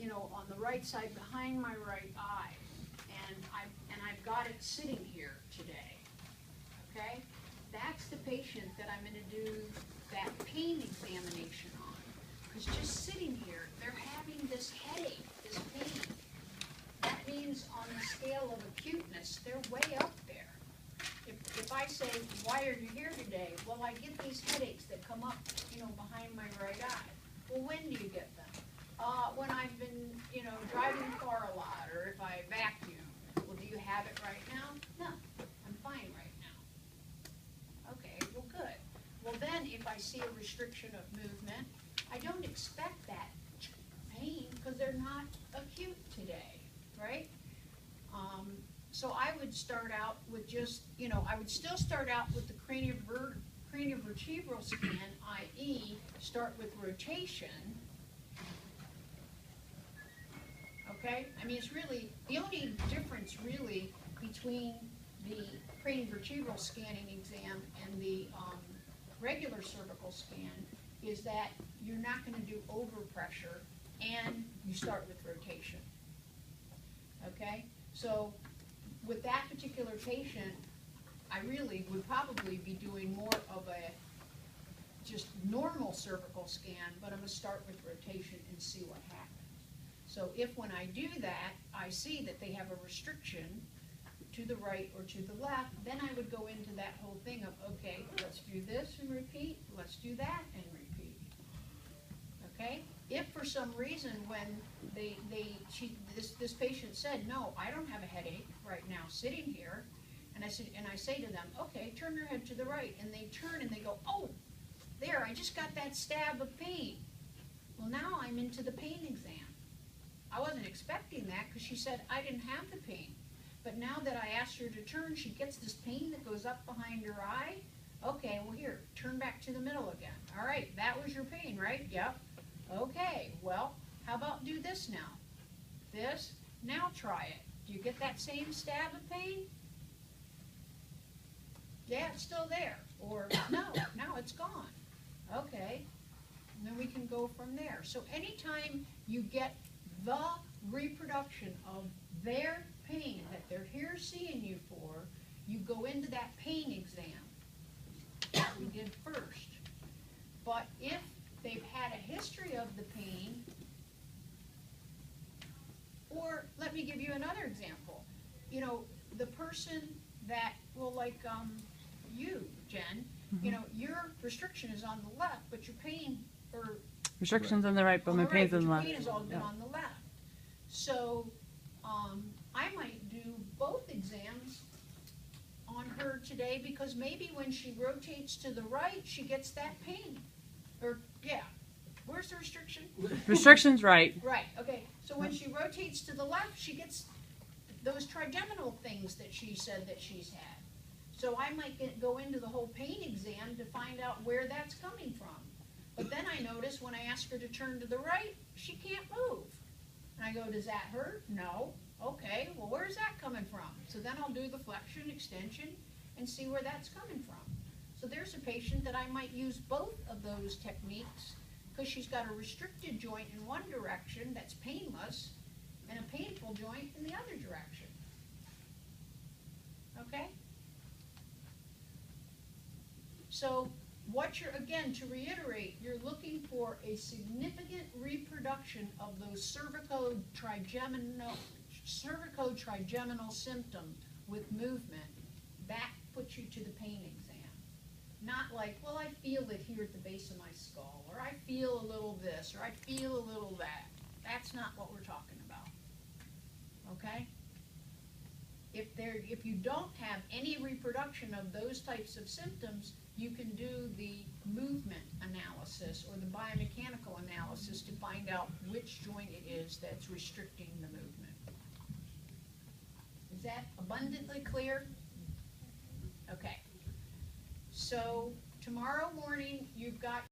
you know, on the right side behind my right eye, and I've got it sitting here today, okay? That's the patient that I'm going to do that pain examination on, because just sitting here, they're having this headache, this pain. That means on the scale of acuteness, they're way up there. If I say, why are you here today? Well, I get these headaches that come up, you know, behind my right eye. Well, when do you get them? When I've been, you know, driving the car a lot, or if I vacuum. Well, do you have it right now? No, I'm fine right now. Okay, well, good. Well, then if I see a restriction of movement, I don't expect that pain because they're not acute today, right? So I would start out with just, you know, I would still start out with the craniovertebral scan, i.e. start with rotation. Okay? I mean, it's really, the only difference really between the craniovertebral scanning exam and the regular cervical scan is that you're not going to do overpressure and you start with rotation. Okay? So with that particular patient, I really would probably be doing more of a just normal cervical scan, but I'm going to start with rotation and see what happens. So if when I do that, I see that they have a restriction to the right or to the left, then I would go into that whole thing of, okay, let's do this and repeat, let's do that and repeat. Okay? If for some reason when this patient said, no, I don't have a headache right now sitting here, and I say to them, okay, turn your head to the right, and they turn and they go, oh, there, I just got that stab of pain. Well, now I'm into the pain exam. I wasn't expecting that because she said I didn't have the pain. But now that I asked her to turn, she gets this pain that goes up behind her eye. Okay, well here, turn back to the middle again. All right, that was your pain, right? Yep. Okay, well, how about do this now? This, now try it. Do you get that same stab of pain? Yeah, it's still there. Or no, now it's gone. Okay, and then we can go from there. So anytime you get the reproduction of their pain that they're here seeing you for, you go into that pain exam that we did first. But if they've had a history of the pain, or let me give you another example. You know, the person that, well, like you, Jen, you know, your restriction is on the left, but your pain, or restrictions on the right, but my pain's on the left. Your pain has all been on the left. So I might do both exams on her today because maybe when she rotates to the right, she gets that pain. Or, yeah, where's the restriction? Restriction's right. Right, okay. So when she rotates to the left, she gets those trigeminal things that she said that she's had. So I might go into the whole pain exam to find out where that's coming from. But then I notice when I ask her to turn to the right, she can't move. And I go, does that hurt? No. Okay, well, where's that coming from? So then I'll do the flexion, extension, and see where that's coming from. So there's a patient that I might use both of those techniques because she's got a restricted joint in one direction that's painless and a painful joint in the other direction. Okay? So what you're, again, to reiterate, you're looking for a significant reproduction of those cervicotrigeminal symptoms with movement. That puts you to the pain exam. Not like, well, I feel it here at the base of my skull, or I feel a little this, or I feel a little that. That's not what we're talking about. Okay? If you don't have any reproduction of those types of symptoms, you can do the movement analysis or the biomechanical analysis to find out which joint it is that's restricting the movement. Is that abundantly clear? Okay. So tomorrow morning, you've got